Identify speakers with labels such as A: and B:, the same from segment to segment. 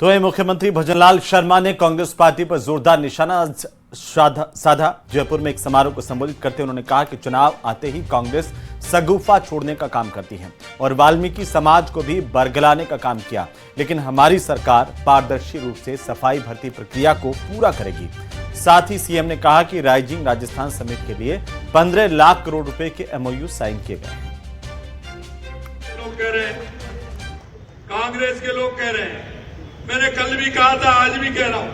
A: तो वहीं मुख्यमंत्री भजनलाल शर्मा ने कांग्रेस पार्टी पर जोरदार निशाना साधा। जयपुर में एक समारोह को संबोधित करते उन्होंने कहा कि चुनाव आते ही कांग्रेस सगुफा छोड़ने का काम करती है और वाल्मीकि समाज को भी बरगलाने का काम किया, लेकिन हमारी सरकार पारदर्शी रूप से सफाई भर्ती प्रक्रिया को पूरा करेगी। साथ ही सीएम ने कहा कि राइजिंग राजस्थान समिट के लिए 15 लाख करोड़ रुपए के एमओयू साइन किए गए हैं।
B: लोग कह रहे हैं, कांग्रेस के लोग कह रहे हैं, मैंने कल भी कहा था, आज भी कह रहा हूं,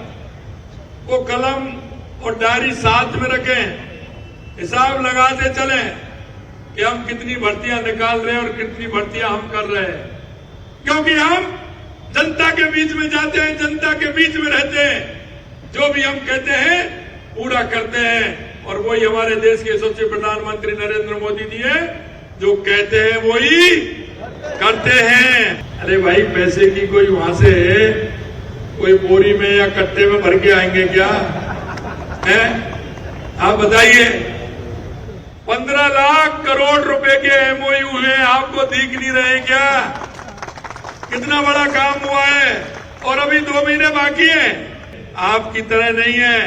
B: वो कलम और डायरी साथ में रखें, हिसाब लगाते चलें कि हम कितनी भर्तियां निकाल रहे हैं और कितनी भर्तियां हम कर रहे हैं, क्योंकि हम जनता के बीच में जाते हैं, जनता के बीच में रहते हैं, जो भी हम कहते हैं पूरा करते हैं। और वही हमारे देश के यशस्वी प्रधानमंत्री नरेंद्र मोदी जी है, जो कहते हैं वही करते हैं। अरे भाई, पैसे की कोई वहां से कोई बोरी में या कट्टे में भर के आएंगे क्या है? आप बताइए, 15 लाख करोड़ रुपए के एमओयू हैं, आपको दिख नहीं रहे क्या? कितना बड़ा काम हुआ है और अभी 2 महीने बाकी हैं। आपकी तरह नहीं है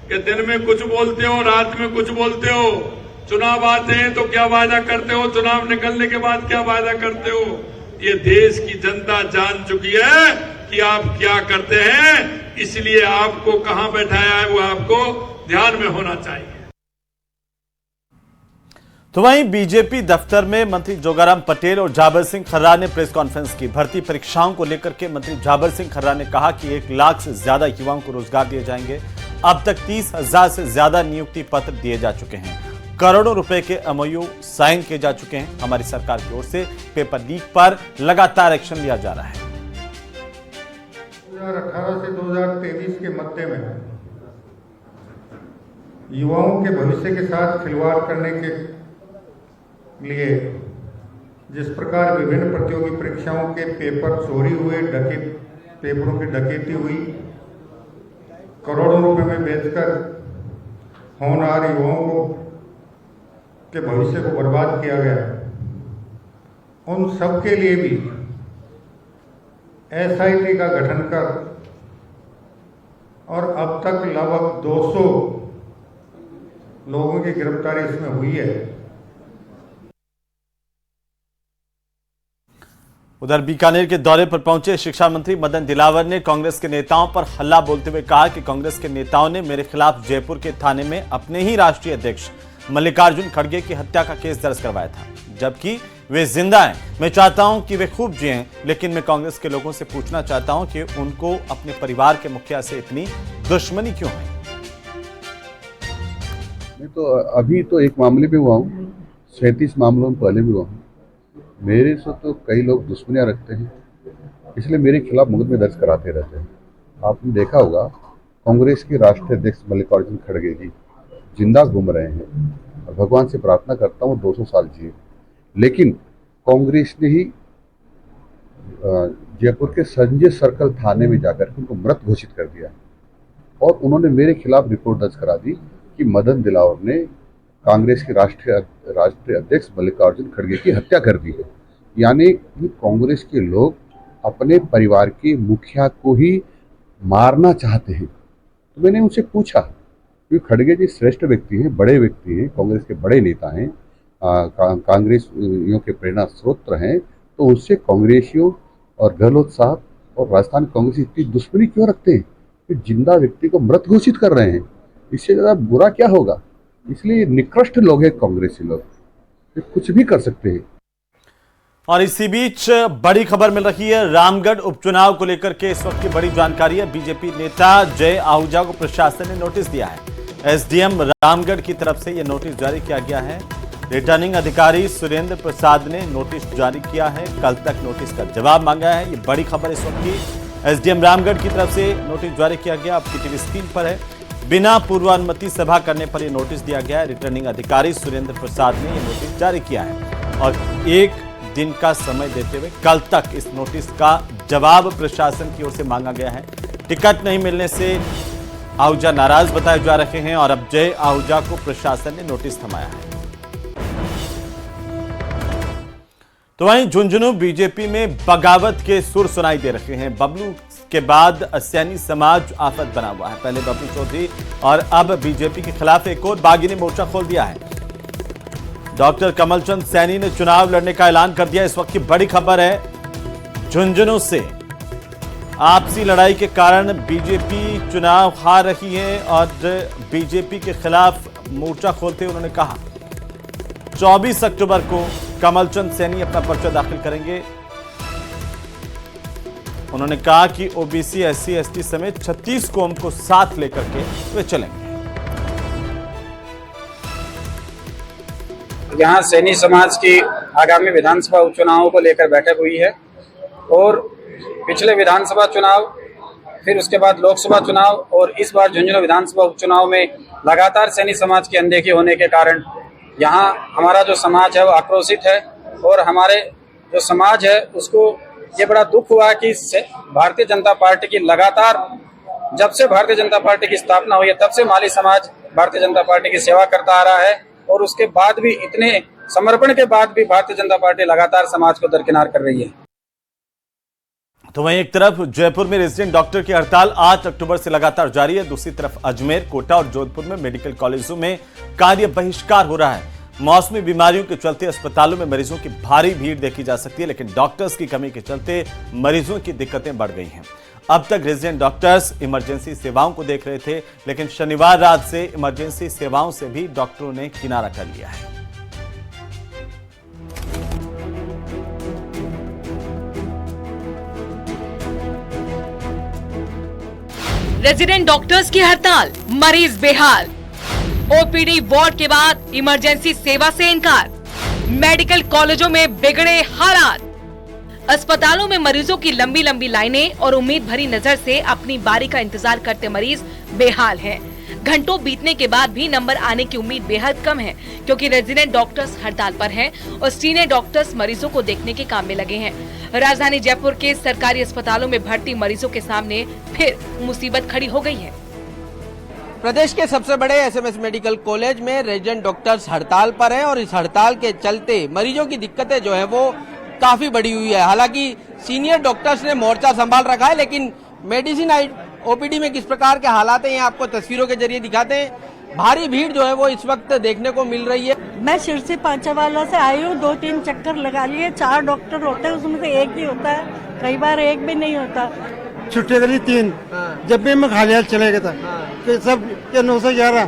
B: कि दिन में कुछ बोलते हो, रात में कुछ बोलते हो। चुनाव आते हैं तो क्या वादा करते हो, चुनाव निकलने के बाद क्या वादा करते हो। ये देश की जनता जान चुकी है कि आप क्या करते हैं, इसलिए आपको कहां बैठाया है वो आपको ध्यान में होना चाहिए।
A: तो वहीं बीजेपी दफ्तर में मंत्री जोगाराम पटेल और जाबर सिंह खर्रा ने प्रेस कॉन्फ्रेंस की। भर्ती परीक्षाओं को लेकर के मंत्री जाबर सिंह खर्रा ने कहा कि 1 लाख से ज्यादा युवाओं को रोजगार दिए जाएंगे। अब तक 30,000 से ज्यादा नियुक्ति पत्र दिए जा चुके हैं। करोड़ों रुपए के एमओयू साइन किए जा चुके हैं। हमारी सरकार की ओर से पेपर लीक पर लगातार एक्शन लिया जा रहा है।
C: 2018 से 2023 के मध्य में युवाओं के भविष्य के साथ खिलवाड़ करने के लिए जिस प्रकार विभिन्न प्रतियोगी परीक्षाओं के पेपर चोरी हुए, पेपरों की डकैती हुई, करोड़ों रुपए में बेचकर होनहार युवाओं को के भविष्य को बर्बाद किया गया, उन सब के लिए भी एसआईटी का गठन कर और अब तक लगभग 200 लोगों की गिरफ्तारी इसमें हुई है।
A: उधर बीकानेर के दौरे पर पहुंचे शिक्षा मंत्री मदन दिलावर ने कांग्रेस के नेताओं पर हल्ला बोलते हुए कहा कि कांग्रेस के नेताओं ने मेरे खिलाफ जयपुर के थाने में अपने ही राष्ट्रीय अध्यक्ष मल्लिकार्जुन खड़गे की हत्या का केस दर्ज करवाया था, जबकि वे जिंदा हैं। मैं चाहता हूं कि वे खूब जिएं, लेकिन मैं कांग्रेस के लोगों से पूछना चाहता हूं कि उनको अपने परिवार के मुखिया से इतनी दुश्मनी क्यों है।
D: मैं तो अभी तो एक मामले में हुआ हूँ, 37 मामलों में पहले भी हुआ हूँ। मेरे से तो कई लोग दुश्मनियाँ रखते हैं, इसलिए मेरे खिलाफ मुकदमे दर्ज कराते रहते हैं। आपने देखा होगा, कांग्रेस के राष्ट्रीय अध्यक्ष मल्लिकार्जुन खड़गे जी जिंदा घूम रहे हैं और भगवान से प्रार्थना करता हूँ 200 साल जिए। लेकिन कांग्रेस ने ही जयपुर के संजय सर्कल थाने में जाकर के उनको मृत घोषित कर दिया और उन्होंने मेरे खिलाफ रिपोर्ट दर्ज करा दी कि मदन दिलावर ने कांग्रेस के राष्ट्रीय अध्यक्ष मल्लिकार्जुन खड़गे की हत्या कर दी है। यानी कि कांग्रेस के लोग अपने परिवार के मुखिया को ही मारना चाहते हैं। तो मैंने उनसे पूछा, क्योंकि खड़गे जी श्रेष्ठ व्यक्ति हैं, बड़े व्यक्ति हैं, कांग्रेस के बड़े नेता हैं, कांग्रेसियों के प्रेरणा स्रोत हैं, तो उससे कांग्रेसियों और गहलोत साहब और राजस्थान कांग्रेस इतनी दुश्मनी क्यों रखते हैं कि जिंदा व्यक्ति को मृत घोषित कर रहे हैं? इससे ज़्यादा बुरा क्या होगा? इसलिए निकृष्ट लोग हैं कांग्रेसी लोग, कुछ भी कर सकते हैं।
A: और इसी बीच बड़ी खबर मिल रही है रामगढ़ उपचुनाव को लेकर के। इस वक्त की बड़ी जानकारी है, बीजेपी नेता जय आहूजा को प्रशासन ने नोटिस दिया है। एसडीएम रामगढ़ की तरफ से यह नोटिस जारी किया गया है। रिटर्निंग अधिकारी सुरेंद्र प्रसाद ने नोटिस जारी किया है, कल तक नोटिस का जवाब मांगा है। ये बड़ी खबर इस वक्त की। एसडीएम रामगढ़ की तरफ से नोटिस जारी किया गया, आपकी टीवी स्क्रीन पर है। बिना पूर्वानुमति सभा करने पर यह नोटिस दिया गया है। रिटर्निंग अधिकारी सुरेंद्र प्रसाद ने यह नोटिस जारी किया है और 1 दिन का समय देते हुए कल तक इस नोटिस का जवाब प्रशासन की ओर से मांगा गया है। टिकट नहीं मिलने से आहूजा नाराज बताए जा रहे हैं और अब जय आहूजा को प्रशासन ने नोटिस थमाया है। तो वहीं झुंझुनू बीजेपी में बगावत के सुर सुनाई दे रहे हैं। बबलू के बाद सैनी समाज आफत बना हुआ है। पहले बबलू चौधरी और अब बीजेपी के खिलाफ एक और बागी ने मोर्चा खोल दिया है। डॉक्टर कमलचंद सैनी ने चुनाव लड़ने का ऐलान कर दिया। इस वक्त की बड़ी खबर है, झुंझुनू से आपसी लड़ाई के कारण बीजेपी चुनाव हार रही है और बीजेपी के खिलाफ मोर्चा खोलते हुए उन्होंने कहा 24 अक्टूबर को कमलचंद सैनी अपना पर्चा दाखिल करेंगे। उन्होंने कहा कि ओबीसी, एससी, एसटी समेत 36 कौम को साथ लेकर के वे चलेंगे।
E: यहाँ सैनी समाज की आगामी विधानसभा उपचुनावों को लेकर बैठक हुई है और पिछले विधानसभा चुनाव, फिर उसके बाद लोकसभा चुनाव और इस बार झुंझुनू विधानसभा उपचुनाव में लगातार सैनी समाज की अनदेखी होने के कारण यहाँ हमारा जो समाज है वो आक्रोशित है और हमारे जो समाज है उसको ये बड़ा दुख हुआ कि भारतीय जनता पार्टी की लगातार, जब से भारतीय जनता पार्टी की स्थापना हुई है तब से माली समाज भारतीय जनता पार्टी की सेवा करता आ रहा है और उसके बाद भी, इतने समर्पण के बाद भी भारतीय जनता पार्टी लगातार समाज को दरकिनार कर रही है।
A: तो वहीं एक तरफ जयपुर में रेजिडेंट डॉक्टर की हड़ताल 8 अक्टूबर से लगातार जारी है। दूसरी तरफ अजमेर, कोटा और जोधपुर में मेडिकल कॉलेजों में कार्य बहिष्कार हो रहा है। मौसमी बीमारियों के चलते अस्पतालों में मरीजों की भारी भीड़ देखी जा सकती है, लेकिन डॉक्टर्स की कमी के चलते मरीजों की दिक्कतें बढ़ गई हैं। अब तक रेजिडेंट डॉक्टर्स इमरजेंसी सेवाओं को देख रहे थे, लेकिन शनिवार रात से इमरजेंसी सेवाओं से भी डॉक्टरों ने किनारा कर लिया है।
F: रेजिडेंट डॉक्टर्स की हड़ताल, मरीज बेहाल। ओपीडी वार्ड के बाद इमरजेंसी सेवा से इनकार। मेडिकल कॉलेजों में बिगड़े हालात। अस्पतालों में मरीजों की लंबी लंबी लाइनें और उम्मीद भरी नजर से अपनी बारी का इंतजार करते मरीज बेहाल हैं। घंटों बीतने के बाद भी नंबर आने की उम्मीद बेहद कम है, क्योंकि रेजिडेंट डॉक्टर्स हड़ताल पर हैं और सीनियर डॉक्टर्स मरीजों को देखने के काम में लगे हैं। राजधानी जयपुर के सरकारी अस्पतालों में भर्ती मरीजों के सामने फिर मुसीबत खड़ी हो गई है।
G: प्रदेश के सबसे बड़े एसएमएस मेडिकल कॉलेज में रेजिडेंट डॉक्टर्स हड़ताल पर हैं और इस हड़ताल के चलते मरीजों की दिक्कतें जो है वो काफी बढ़ी हुई है। हालांकि सीनियर डॉक्टर्स ने मोर्चा संभाल रखा है, लेकिन मेडिसिन ओपीडी में किस प्रकार के हालात हैं ये आपको तस्वीरों के जरिए दिखाते हैं। भारी भीड़ जो है वो इस वक्त देखने को मिल रही है।
H: मैं शिरसी पांचावाला से आई हूँ, 2-3 चक्कर लगा लिए। 4 डॉक्टर होते हैं, उसमें से एक ही होता है, कई बार एक भी नहीं होता।
I: छुट्टी करी 3, जब भी मैं खाली हाथ चले गया था कि सब के 911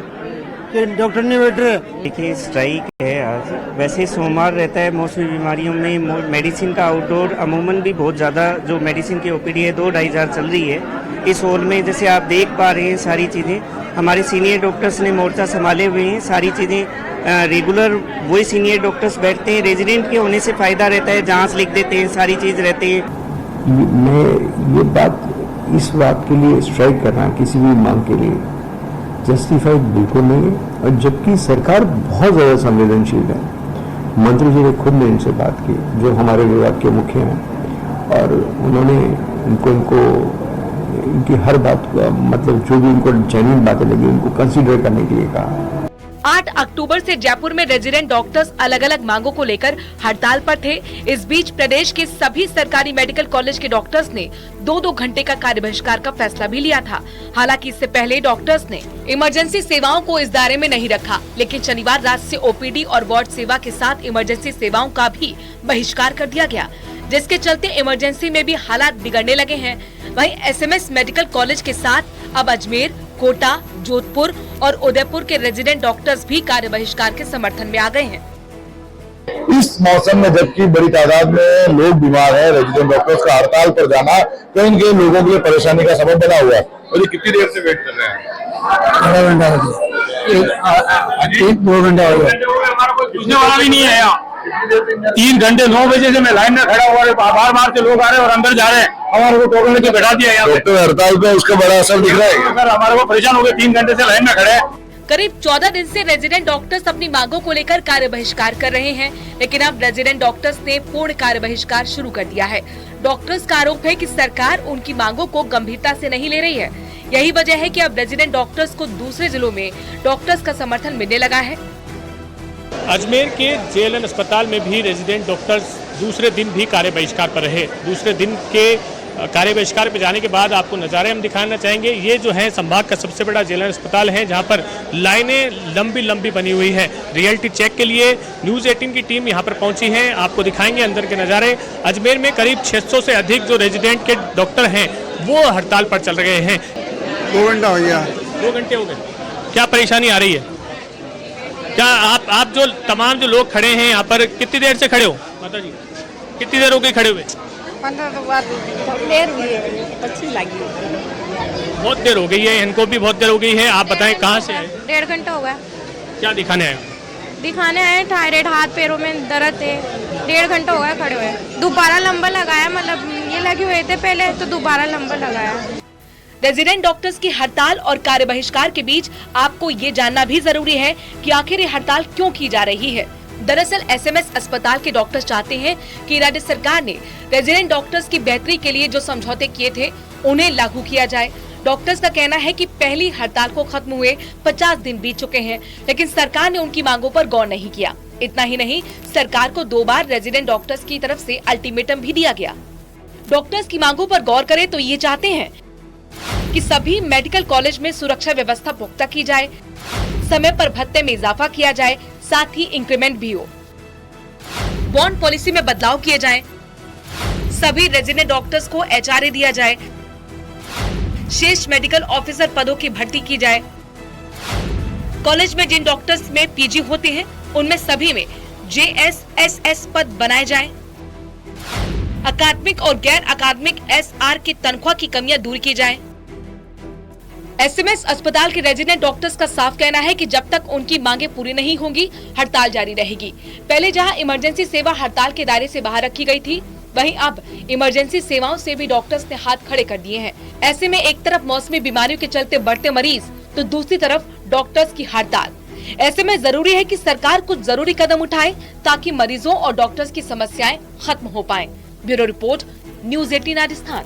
I: के डॉक्टर नहीं बैठ रहे।
J: देखिए स्ट्राइक है आज, वैसे सोमवार रहता है मौसमी बीमारियों में मेडिसिन का आउटडोर अमूमन भी बहुत ज़्यादा, जो मेडिसिन की ओपीडी है 2-2.5 हज़ार चल रही है। इस हॉल में जैसे आप देख पा रहे हैं सारी चीज़ें हमारे सीनियर डॉक्टर्स ने मोर्चा संभाले हुए हैं। सारी चीज़ें रेगुलर वही सीनियर डॉक्टर्स बैठते हैं। रेजिडेंट के होने से फ़ायदा रहता है, जाँच लिख देते हैं, सारी चीज़ रहती है।
K: मैं ये बात इस बात के लिए स्ट्राइक करना किसी भी मांग के लिए जस्टिफाइड बिल्कुल नहीं है, और जबकि सरकार बहुत ज़्यादा संवेदनशील है। मंत्री जी ने खुद ने इनसे बात की, जो हमारे विभाग के मुख्य हैं, और उन्होंने इनकी हर बात का मतलब जो भी इनको जेन्युइन बातें लगी उनको कंसीडर करने के लिए कहा।
F: 8 अक्टूबर से जयपुर में रेजिडेंट डॉक्टर्स अलग अलग मांगों को लेकर हड़ताल पर थे। इस बीच प्रदेश के सभी सरकारी मेडिकल कॉलेज के डॉक्टर्स ने 2-2 घंटे का कार्य बहिष्कार का फैसला भी लिया था। हालांकि इससे पहले डॉक्टर्स ने इमरजेंसी सेवाओं को इस दायरे में नहीं रखा, लेकिन शनिवार रात से ओपीडी और वार्ड सेवा के साथ इमरजेंसी सेवाओं का भी बहिष्कार कर दिया गया, जिसके चलते इमरजेंसी में भी हालात बिगड़ने लगे हैं। वहीं एसएमएस मेडिकल कॉलेज के साथ अब अजमेर, कोटा, जोधपुर और उदयपुर के रेजिडेंट डॉक्टर्स भी कार्य बहिष्कार के समर्थन में आ गए हैं।
L: इस मौसम में जबकि बड़ी तादाद में लोग बीमार हैं, रेजिडेंट डॉक्टर्स का हड़ताल पर जाना कहीं न कहीं लोगों के लिए परेशानी का सबब बना हुआ है। और ये कितनी देर से वेट कर रहे हैं?
I: आधा घंटा हो गया, 1-2 घंटा हो गया।
B: हमारा कोई पूछने वाला भी नहीं है यहाँ। 3 घंटे 9 बजे से मैं लाइन में खड़ा हुआ, बार से लोग आ रहे हैं और अंदर जा रहे हैं। हमारे को टोकन लेके बैठा दिया यहाँ पे।
L: हड़ताल पे उसका बड़ा असर दिख रहा है
B: सर, हमारे को परेशान हो गए, 3 घंटे से लाइन में खड़े हैं।
F: करीब 14 दिन से रेजिडेंट डॉक्टर्स अपनी मांगों को लेकर कार्य बहिष्कार कर रहे हैं, लेकिन अब रेजिडेंट डॉक्टर्स ने पूर्ण कार्य बहिष्कार शुरू कर दिया है। डॉक्टर्स का आरोप है कि सरकार उनकी मांगों को गंभीरता से नहीं ले रही है। यही वजह है कि अब रेजिडेंट डॉक्टर्स को दूसरे जिलों में डॉक्टर्स का समर्थन मिलने लगा है।
M: अजमेर के जेएलएन अस्पताल में भी रेजिडेंट डॉक्टर्स दूसरे दिन भी कार्य बहिष्कार पर रहे। दूसरे दिन के कार्य बहिष्कार पे जाने के बाद आपको नज़ारे हम दिखाना चाहेंगे। ये जो है संभाग का सबसे बड़ा जनरल अस्पताल है, जहाँ पर लाइनें लंबी लंबी बनी हुई है। रियलिटी चेक के लिए न्यूज़ 18 की टीम यहाँ पर पहुँची है, आपको दिखाएंगे अंदर के नज़ारे। अजमेर में करीब 600 से अधिक जो रेजिडेंट के डॉक्टर हैं वो हड़ताल पर चल रहे हैं।
I: 2 घंटा हो गया।
M: 2 घंटे हो गए। क्या परेशानी आ रही है? क्या आप जो तमाम जो लोग खड़े हैं यहाँ पर कितनी देर से खड़े हो? माता जी कितनी देर हो गई खड़े हुए?
H: 15 तो बाद देर हुई है, अच्छी लगी।
M: बहुत देर हो गई है, इनको भी बहुत देर हो गई है। आप बताएं कहाँ से आए?
H: 1.5 घंटा हो गया।
M: क्या दिखाने आए?
H: दिखाने आए थायराइड, हाथ पैरों में दर्द है। 1.5 घंटा हो गया खड़े हुए। दोबारा नंबर लगाया, मतलब ये लगे हुए थे पहले, तो दोबारा नंबर लगाया।
F: रेजिडेंट डॉक्टर्स की हड़ताल और कार्य बहिष्कार के बीच आपको ये जानना भी जरूरी है कि आखिर ये हड़ताल क्यों की जा रही है। दरअसल एसएमएस अस्पताल के डॉक्टर्स चाहते हैं कि राज्य सरकार ने रेजिडेंट डॉक्टर्स की बेहतरी के लिए जो समझौते किए थे उन्हें लागू किया जाए। डॉक्टर्स का कहना है कि पहली हड़ताल को खत्म हुए 50 दिन बीत चुके हैं, लेकिन सरकार ने उनकी मांगों पर गौर नहीं किया। इतना ही नहीं, सरकार को 2 बार रेजिडेंट डॉक्टर्स की तरफ से अल्टीमेटम भी दिया गया। डॉक्टर्स की मांगों पर गौर करें तो ये चाहते हैं कि सभी मेडिकल कॉलेज में सुरक्षा व्यवस्था पुख्ता की जाए, समय पर भत्ते में इजाफा किया जाए, साथ ही इंक्रीमेंट भी हो, बॉन्ड पॉलिसी में बदलाव किए जाएं, सभी रेजिडेंट डॉक्टर्स को एचआरए दिया जाए, शेष मेडिकल ऑफिसर पदों की भर्ती की जाए, कॉलेज में जिन डॉक्टर्स में पीजी होते हैं उनमें सभी में जेएसएसएस पद बनाए जाएं, अकादमिक और गैर अकादमिक एसआर की तनख्वाह की कमियां दूर की जाएं। एसएमएस अस्पताल के रेजिडेंट डॉक्टर्स का साफ कहना है कि जब तक उनकी मांगें पूरी नहीं होंगी हड़ताल जारी रहेगी। पहले जहां इमरजेंसी सेवा हड़ताल के दायरे से बाहर रखी गई थी, वहीं अब इमरजेंसी सेवाओं से भी डॉक्टर्स ने हाथ खड़े कर दिए हैं। ऐसे में एक तरफ मौसमी बीमारियों के चलते बढ़ते मरीज, तो दूसरी तरफ डॉक्टर्स की हड़ताल। ऐसे में जरूरी है कि सरकार कुछ जरूरी कदम उठाए ताकि मरीजों और डॉक्टर्स की समस्याएं खत्म हो पाएं। Bureau report, news 18 Rajasthan.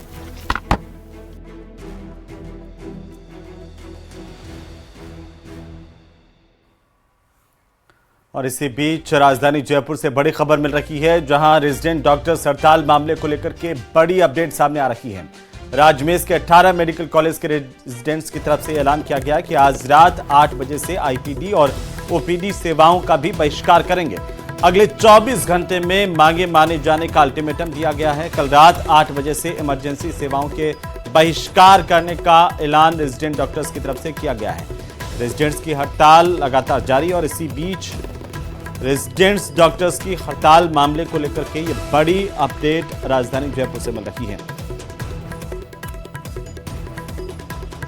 A: और इसी बीच राजधानी जयपुर से बड़ी खबर मिल रही है, जहां रेजिडेंट डॉक्टर्स हड़ताल मामले को लेकर के बड़ी अपडेट सामने आ रही है। राजमेर के 18 मेडिकल कॉलेज के रेजिडेंट्स की तरफ से ऐलान किया गया कि आज रात 8 बजे से आईपीडी और ओपीडी सेवाओं का भी बहिष्कार करेंगे। अगले 24 घंटे में मांगे माने जाने का अल्टीमेटम दिया गया है। कल रात 8 बजे से इमरजेंसी सेवाओं के बहिष्कार करने का ऐलान रेजिडेंट डॉक्टर्स की तरफ से किया गया है। रेजिडेंट्स की हड़ताल लगातार जारी, और इसी बीच रेजिडेंट्स डॉक्टर्स की हड़ताल मामले को लेकर के ये बड़ी अपडेट राजधानी जयपुर से मिल रही है।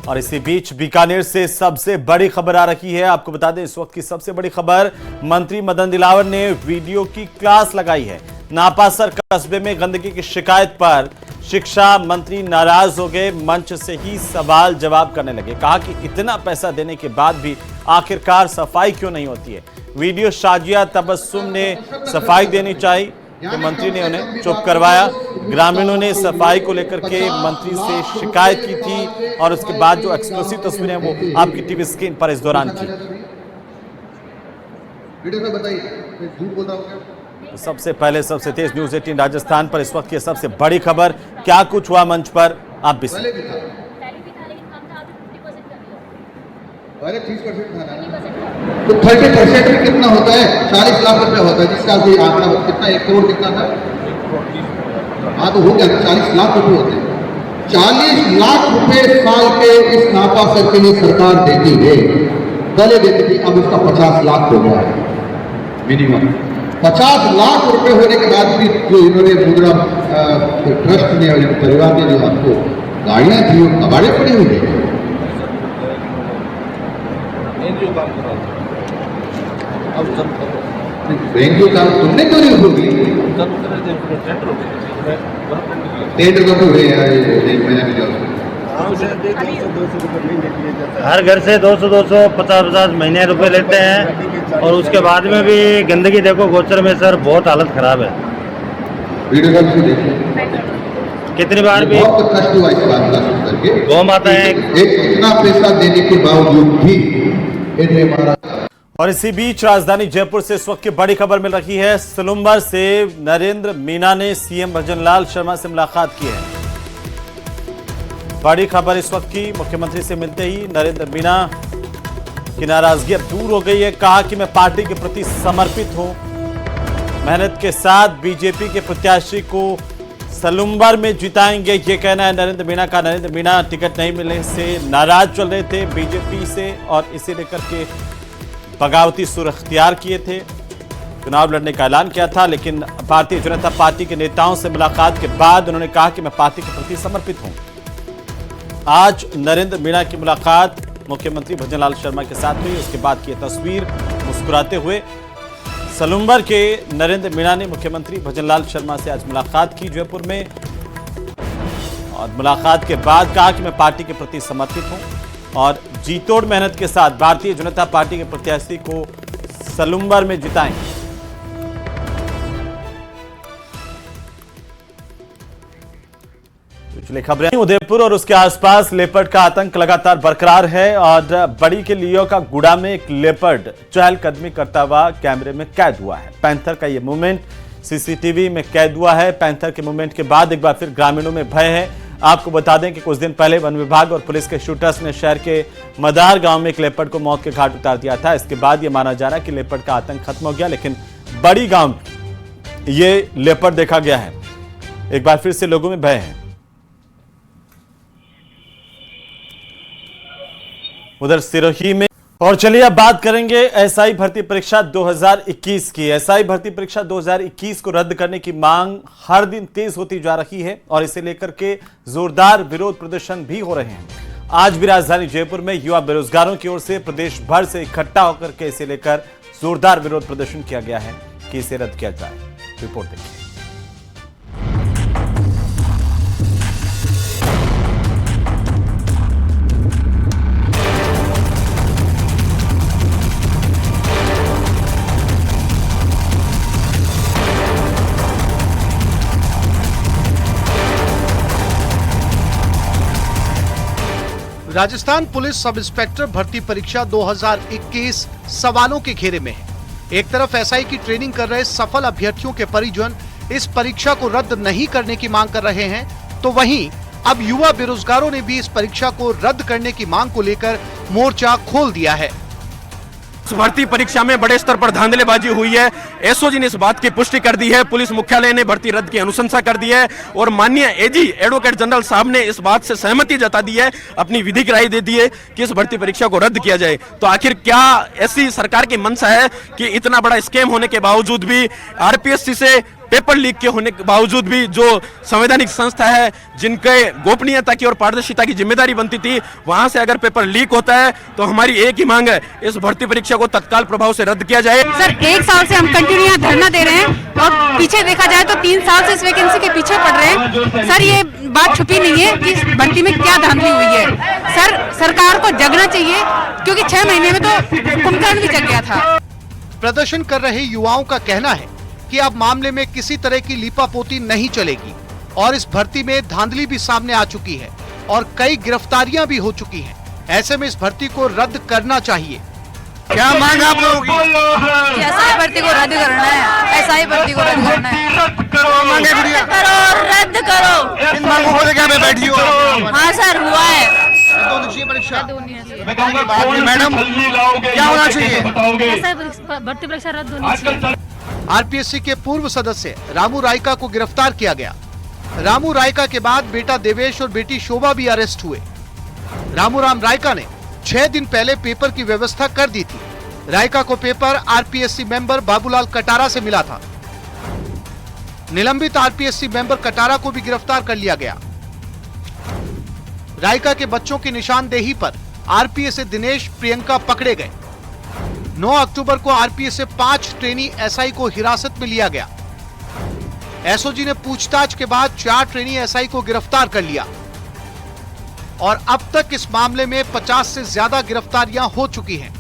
A: और इसी बीच बीकानेर से सबसे बड़ी खबर आ रही है। आपको बता दें, इस वक्त की सबसे बड़ी खबर, मंत्री मदन दिलावर ने वीडियो की क्लास लगाई है। नापासर कस्बे में गंदगी की शिकायत पर शिक्षा मंत्री नाराज हो गए, मंच से ही सवाल जवाब करने लगे। कहा कि इतना पैसा देने के बाद भी आखिरकार सफाई क्यों नहीं होती है। वीडियो शाजिया तबस्सुम ने सफाई देनी चाहिए तो मंत्री ने उन्हें चुप करवाया। ग्रामीणों ने सफाई को लेकर के मंत्री से शिकायत की थी, और उसके बाद जो एक्सक्लूसिव तस्वीरें वो आपकी टीवी स्क्रीन पर इस दौरान की। तो सबसे पहले सबसे तेज न्यूज़ 18 राजस्थान पर इस वक्त की सबसे बड़ी खबर, क्या कुछ हुआ मंच पर, आप भी सुनिए।
N: अरे 30% तो 30% में कितना होता है? 40 लाख रुपया होता है, जिसका कोई आंकड़ा कितना, 1 करोड़ कितना था? हाँ तो हो गया, 40 लाख रुपए होते हैं। 40 लाख रुपए साल के इस नापासर के लिए सरकार देती है। पहले देती थी, अब उसका 50 लाख हो गया है मिनिमम। 50 लाख रुपए होने के बाद भी जो इन्होंने मुद्रा ट्रस्ट ने और परिवार ने जो आपको गाड़ियां थी वो कबाड़े पड़ी हुई है। एनजीओ काम तुमने क्यों नहीं होगी?
O: हर घर से 200 50 महीने रुपए लेते हैं, और उसके बाद में भी गंदगी देखो गोचर में सर, बहुत हालत खराब है। कितनी बार भी
N: बहुत कष्ट हुआ इस बात का सुन करके।
O: गौ माता है,
N: इतना पैसा देने के बावजूद भी इन्हें मारा।
A: और इसी बीच राजधानी जयपुर से इस वक्त की बड़ी खबर मिल रही है। सलूम्बर से नरेंद्र मीना ने सीएम भजन लाल शर्मा से मुलाकात की है। बड़ी खबर इस वक्त की, मुख्यमंत्री से मिलते ही नरेंद्र मीणा की नाराजगी अब दूर हो गई है। कहा कि मैं पार्टी के प्रति समर्पित हूं, मेहनत के साथ बीजेपी के प्रत्याशी को सलुम्बर में जिताएंगे, ये कहना है नरेंद्र मीणा का। नरेंद्र मीणा टिकट नहीं मिलने से नाराज चल रहे थे बीजेपी से और इसे लेकर के बगावती सुर अख्तियार किए थे, चुनाव लड़ने का ऐलान किया था। लेकिन भारतीय जनता पार्टी के नेताओं से मुलाकात के बाद उन्होंने कहा कि मैं पार्टी के प्रति समर्पित हूं। आज नरेंद्र मीणा की मुलाकात मुख्यमंत्री भजनलाल शर्मा के साथ हुई। उसके बाद की तस्वीर मुस्कुराते हुए सलुम्बर के नरेंद्र मीणा ने मुख्यमंत्री भजनलाल शर्मा से आज मुलाकात की जयपुर में, और मुलाकात के बाद कहा कि मैं पार्टी के प्रति समर्पित हूं और जीतोड़ मेहनत के साथ भारतीय जनता पार्टी के प्रत्याशी को सलुम्बर में जिताएंगे। पिछले खबरें, उदयपुर और उसके आसपास लेपर्ड का आतंक लगातार बरकरार है और बड़ी के लियो का गुड़ा में एक लेपर्ड चहलकदमी करता हुआ कैमरे में कैद हुआ है। पैंथर का यह मूवमेंट सीसीटीवी में कैद हुआ है। पैंथर के मूवमेंट के बाद एक बार फिर ग्रामीणों में भय है। आपको बता दें कि कुछ दिन पहले वन विभाग और पुलिस के शूटर्स ने शहर के मदार गांव में एक लेपर्ड को मौत के घाट उतार दिया था। इसके बाद यह माना जा रहा है कि लेपर्ड का आतंक खत्म हो गया, लेकिन बड़ी गांव में ये लेपर्ड देखा गया है। एक बार फिर से लोगों में भय है। उधर सिरोही में, और चलिए अब बात करेंगे एसआई भर्ती परीक्षा 2021 की। एसआई भर्ती परीक्षा 2021 को रद्द करने की मांग हर दिन तेज होती जा रही है और इसे लेकर के जोरदार विरोध प्रदर्शन भी हो रहे हैं। आज भी राजधानी जयपुर में युवा बेरोजगारों की ओर से प्रदेश भर से इकट्ठा होकर के इसे लेकर जोरदार विरोध प्रदर्शन किया गया है कि इसे रद्द किया जाए। रिपोर्ट देखिए।
P: राजस्थान पुलिस सब इंस्पेक्टर भर्ती परीक्षा 2021 सवालों के घेरे में है। एक तरफ एसआई की ट्रेनिंग कर रहे सफल अभ्यर्थियों के परिजन इस परीक्षा को रद्द नहीं करने की मांग कर रहे हैं, तो वहीं अब युवा बेरोजगारों ने भी इस परीक्षा को रद्द करने की मांग को लेकर मोर्चा खोल दिया है।
Q: भर्ती परीक्षा में बड़े स्तर पर धांधलेबाजी हुई है। एसओजी ने इस बात की पुष्टि कर दी है। पुलिस मुख्यालय ने भर्ती रद्द की अनुशंसा कर दी है और माननीय एजी एडवोकेट जनरल साहब ने इस बात से सहमति जता दी है, अपनी विधिक राय दे दी है कि इस भर्ती परीक्षा को रद्द किया जाए। तो आखिर क्या ऐसी सरकार की मंशा है कि इतना बड़ा स्कैम होने के बावजूद भी, आरपीएससी से पेपर लीक के होने के बावजूद भी, जो संवैधानिक संस्था है जिनके गोपनीयता की और पारदर्शिता की जिम्मेदारी बनती थी, वहां से अगर पेपर लीक होता है तो हमारी एक ही मांग है, इस भर्ती परीक्षा को तत्काल प्रभाव से रद्द किया जाए।
R: सर 1 साल से हम कंटिन्यू यहाँ धरना दे रहे हैं और पीछे देखा जाए तो 3 साल से इस वैकेंसी के पीछे पड़ रहे हैं। सर ये बात छुपी नहीं है कि इस भर्ती में क्या धांधली हुई है। सर सरकार को जगना चाहिए, क्योंकि 6 महीने में तो कुंभकर्ण भी जग गया था।
P: प्रदर्शन कर रहे युवाओं का कहना है कि अब मामले में किसी तरह की लीपापोती नहीं चलेगी और इस भर्ती में धांधली भी सामने आ चुकी है और कई गिरफ्तारियां भी हो चुकी हैं। ऐसे में इस भर्ती को रद्द करना चाहिए। क्या मांग आप लोगों की?
R: एसआई भर्ती को रद्द करना है, एसआई भर्ती को रद्द करना है। रद्द करो।
P: इन मांगों को लेकर आप बैठी हो?
R: हाँ सर, हुआ है।
P: परीक्षा मैडम क्या होना चाहिए?
R: भर्ती परीक्षा रद्द होनी चाहिए।
P: आरपीएससी के पूर्व सदस्य रामू रायका को गिरफ्तार किया गया। रामू रायका के बाद बेटा देवेश और बेटी शोभा भी अरेस्ट हुए। रामू राम रायका ने 6 दिन पहले पेपर की व्यवस्था कर दी थी। रायका को paper RPSC member Babulal Katara से मिला था। निलंबित आरपीएससी मेंबर कटारा को भी गिरफ्तार कर लिया गया। रायका के बच्चों की निशानदेही पर आरपीएससी दिनेश प्रियंका पकड़े गए। 9 अक्टूबर को आरपीएस से 5 ट्रेनी एसआई को हिरासत में लिया गया। एसओजी ने पूछताछ के बाद 4 ट्रेनी एसआई को गिरफ्तार कर लिया और अब तक इस मामले में 50 से ज्यादा गिरफ्तारियां हो चुकी हैं।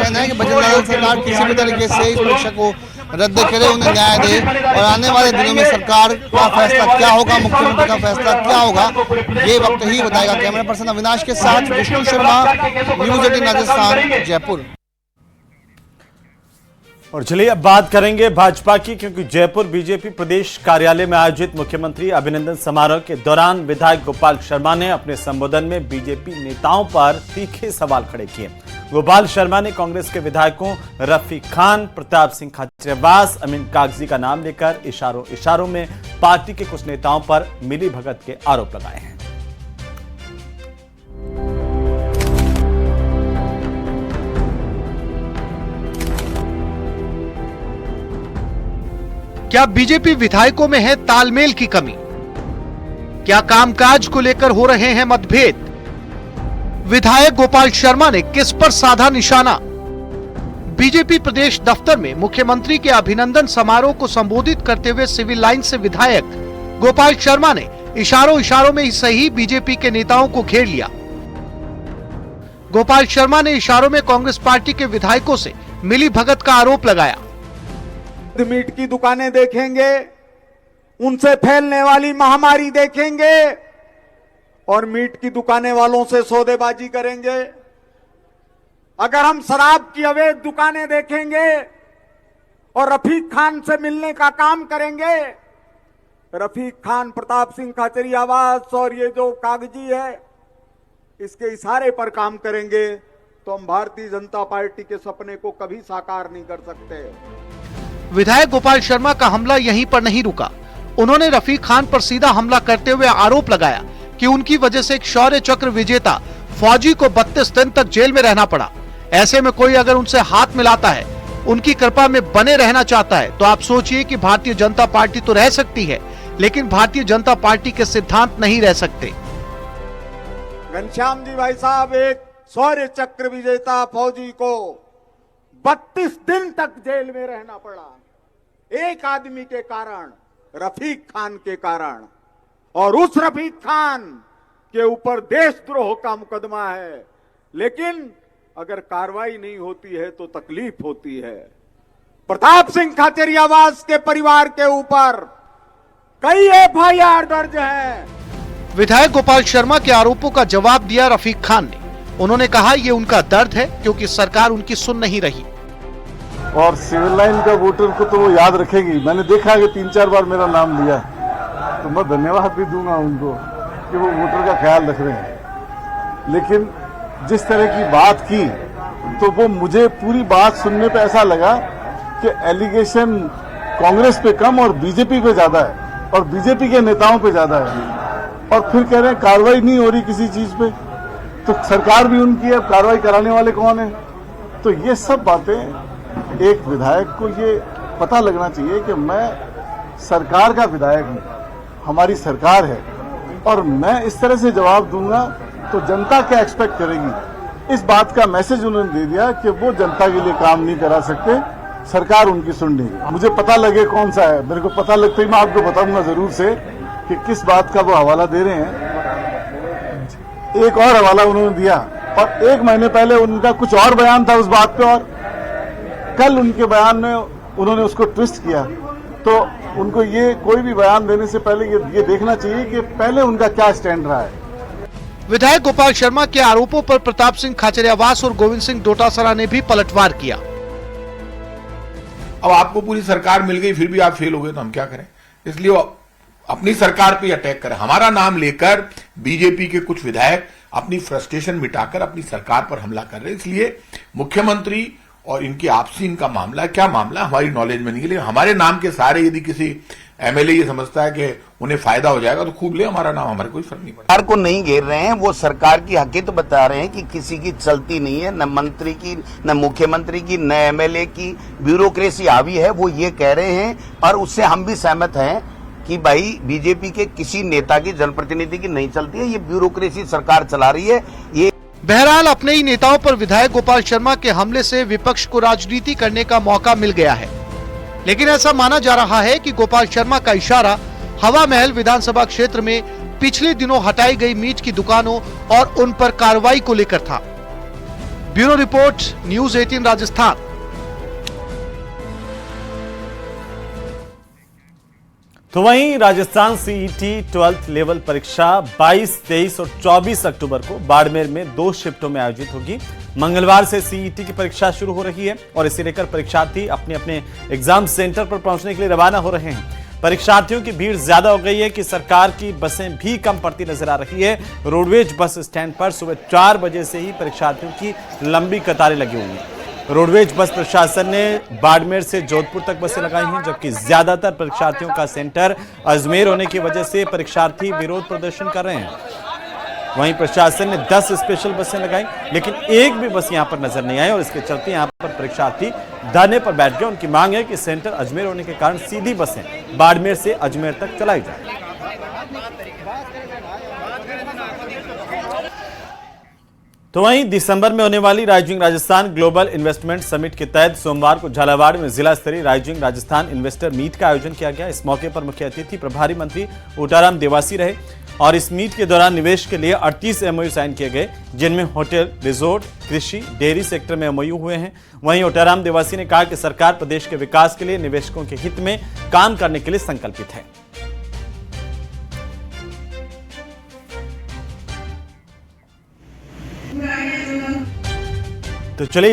N: कहना है कि बजरंग सरकार किसी भी तरीके से इस परीक्षा को रद्द करे, उन्हें न्याय दे और आने वाले दिनों में सरकार का फैसला क्या होगा, मुख्यमंत्री का फैसला क्या होगा, ये वक्त ही बताएगा। कैमरा पर्सन अविनाश के साथ विष्णु शर्मा, न्यूज़ 18 राजस्थान, जयपुर।
A: और चलिए अब बात करेंगे भाजपा की, क्योंकि जयपुर बीजेपी प्रदेश कार्यालय में आयोजित मुख्यमंत्री अभिनंदन समारोह के दौरान विधायक गोपाल शर्मा ने अपने संबोधन में बीजेपी नेताओं पर तीखे सवाल खड़े किए। गोपाल शर्मा ने कांग्रेस के विधायकों रफीक खान, प्रताप सिंह खाचरियावास, अमीन कागजी का नाम लेकर इशारों में पार्टी के कुछ नेताओं पर मिलीभगत के आरोप लगाए हैं।
P: क्या बीजेपी विधायकों में है तालमेल की कमी? क्या कामकाज को लेकर हो रहे हैं मतभेद? विधायक गोपाल शर्मा ने किस पर साधा निशाना? बीजेपी प्रदेश दफ्तर में मुख्यमंत्री के अभिनंदन समारोह को संबोधित करते हुए सिविल लाइन से विधायक गोपाल शर्मा ने इशारों में ही सही बीजेपी के नेताओं को घेर लिया। गोपाल शर्मा ने इशारों में कांग्रेस पार्टी के विधायकों से मिलीभगत का आरोप लगाया।
S: मीट की दुकानें देखेंगे, उनसे फैलने वाली महामारी देखेंगे और मीट की दुकानें वालों से सौदेबाजी करेंगे। अगर हम शराब की अवैध दुकानें देखेंगे और रफीक खान से मिलने का काम करेंगे, रफीक खान, प्रताप सिंह खाचरियावास और ये जो कागजी है, इसके इशारे पर काम करेंगे, तो हम भारतीय जनता पार्टी के सपने को कभी साकार नहीं कर सकते।
P: विधायक गोपाल शर्मा का हमला यहीं पर नहीं रुका। उन्होंने रफीक खान पर सीधा हमला करते हुए आरोप लगाया कि उनकी वजह से एक शौर्य चक्र विजेता फौजी को 32 दिन तक जेल में रहना पड़ा। ऐसे में कोई अगर उनसे हाथ मिलाता है, उनकी कृपा में बने रहना चाहता है, तो आप सोचिए कि भारतीय जनता पार्टी तो रह सकती है, लेकिन भारतीय जनता पार्टी के सिद्धांत नहीं रह सकते।
S: घनश्याम जी भाई साहब, एक शौर्य चक्र विजेता फौजी को 32 दिन तक जेल में रहना पड़ा, एक आदमी के कारण, रफीक खान के कारण, और उस रफीक खान के ऊपर देशद्रोह का मुकदमा है। लेकिन अगर कार्रवाई नहीं होती है तो तकलीफ होती है। प्रताप सिंह खाचरियावास के परिवार के ऊपर कई FIR दर्ज हैं।
P: विधायक गोपाल शर्मा के आरोपों का जवाब दिया रफीक खान ने। उन्होंने कहा ये उनका दर्द है क्योंकि सरकार उनकी सुन नहीं रही।
L: और सिविल लाइन का वोटर को तो वो याद रखेगी। मैंने देखा कि 3-4 बार मेरा नाम लिया, तो मैं धन्यवाद भी दूंगा उनको कि वो वोटर का ख्याल रख रहे हैं। लेकिन जिस तरह की बात की, तो वो मुझे पूरी बात सुनने पे ऐसा लगा कि एलिगेशन कांग्रेस पे कम और बीजेपी पे ज्यादा है और बीजेपी के नेताओं पे ज्यादा है। और फिर कह रहे हैं कार्रवाई नहीं हो रही किसी चीज पे, तो सरकार भी उनकी है, कार्रवाई कराने वाले कौन है? तो ये सब बातें एक विधायक को ये पता लगना चाहिए कि मैं सरकार का विधायक हूं, हमारी सरकार है, और मैं इस तरह से जवाब दूंगा तो जनता क्या एक्सपेक्ट करेगी। इस बात का मैसेज उन्होंने दे दिया कि वो जनता के लिए काम नहीं करा सकते, सरकार उनकी सुन लेगी। मुझे पता लगे कौन सा है, मेरे को पता लगता ही मैं आपको बताऊंगा जरूर से कि किस बात का वो हवाला दे रहे हैं। एक और हवाला उन्होंने दिया और 1 महीने पहले उनका कुछ और बयान था उस बात पे, और कल उनके बयान में उन्होंने उसको ट्विस्ट किया। तो उनको ये कोई भी बयान देने से पहले ये देखना चाहिए कि पहले उनका क्या स्टैंड रहा है।
P: विधायक गोपाल शर्मा के आरोपों पर प्रताप सिंह खाचरियावास और गोविंद सिंह डोटासरा ने भी पलटवार किया।
T: अब आपको पूरी सरकार मिल गई फिर भी आप फेल हो गए तो हम क्या करें? इसलिए वो अपनी सरकार पे अटैक करें। हमारा नाम लेकर बीजेपी के कुछ विधायक अपनी फ्रस्ट्रेशन मिटाकर अपनी सरकार पर हमला कर रहे हैं। इसलिए मुख्यमंत्री और इनकी आपसी इनका मामला क्या मामला हमारी नॉलेज में नहीं है, लेकिन हमारे नाम के सारे यदि किसी एमएलए ये समझता है कि उन्हें फायदा हो जाएगा तो खूब ले हमारा नाम, हमारे कोई फर्क नहीं पड़ता।
U: सरकार को नहीं घेर रहे हैं, वो सरकार की हकीकत बता रहे हैं कि किसी की चलती नहीं है, न मंत्री की, न मुख्यमंत्री की, न एमएलए की, ब्यूरोक्रेसी हावी है, वो ये कह रहे हैं। और उससे हम भी सहमत हैं कि भाई बीजेपी के किसी नेता की, जनप्रतिनिधि की नहीं चलती है, ये ब्यूरोक्रेसी सरकार चला रही है। ये
P: बहरहाल अपने ही नेताओं पर विधायक गोपाल शर्मा के हमले से विपक्ष को राजनीति करने का मौका मिल गया है, लेकिन ऐसा माना जा रहा है कि गोपाल शर्मा का इशारा हवा महल विधानसभा क्षेत्र में पिछले दिनों हटाई गई मीट की दुकानों और उन पर कार्रवाई को लेकर था। Bureau report, news 18 Rajasthan.
A: तो वहीं राजस्थान सीईटी 12th लेवल परीक्षा 22, 23 और 24 अक्टूबर को बाड़मेर में 2 शिफ्टों में आयोजित होगी। मंगलवार से सीईटी की परीक्षा शुरू हो रही है और इसे लेकर परीक्षार्थी अपने अपने एग्जाम सेंटर पर पहुंचने के लिए रवाना हो रहे हैं। परीक्षार्थियों की भीड़ ज्यादा हो गई है कि सरकार की बसें भी कम पड़ती नजर आ रही है। रोडवेज बस स्टैंड पर सुबह 4 बजे से ही परीक्षार्थियों की लंबी कतारें लगी हुई हैं। रोडवेज बस प्रशासन ने बाड़मेर से जोधपुर तक बसें लगाई हैं, जबकि ज्यादातर परीक्षार्थियों का सेंटर अजमेर होने की वजह से परीक्षार्थी विरोध प्रदर्शन कर रहे हैं। वहीं प्रशासन ने 10 स्पेशल बसें लगाई, लेकिन एक भी बस यहां पर नजर नहीं आई और इसके चलते यहां पर परीक्षार्थी धरने पर बैठ गए। उनकी मांग है कि सेंटर अजमेर होने के कारण सीधी बसें बाड़मेर से अजमेर तक चलाई जाए। तो वहीं दिसंबर में होने वाली rising Rajasthan global investment summit के तहत सोमवार को झालावाड़ में जिला स्तरीय राइजिंग राजस्थान इन्वेस्टर मीट का आयोजन किया गया। इस मौके पर मुख्य अतिथि प्रभारी मंत्री ओटाराम देवासी रहे और इस मीट के दौरान निवेश के लिए 38 एमओयू साइन किए गए, जिनमें होटल, रिजोर्ट, कृषि, डेयरी सेक्टर में एमओयू हुए हैं। वहीं ओटाराम देवासी ने कहा कि सरकार प्रदेश के विकास के लिए निवेशकों के हित में काम करने के लिए संकल्पित है। तो चलिए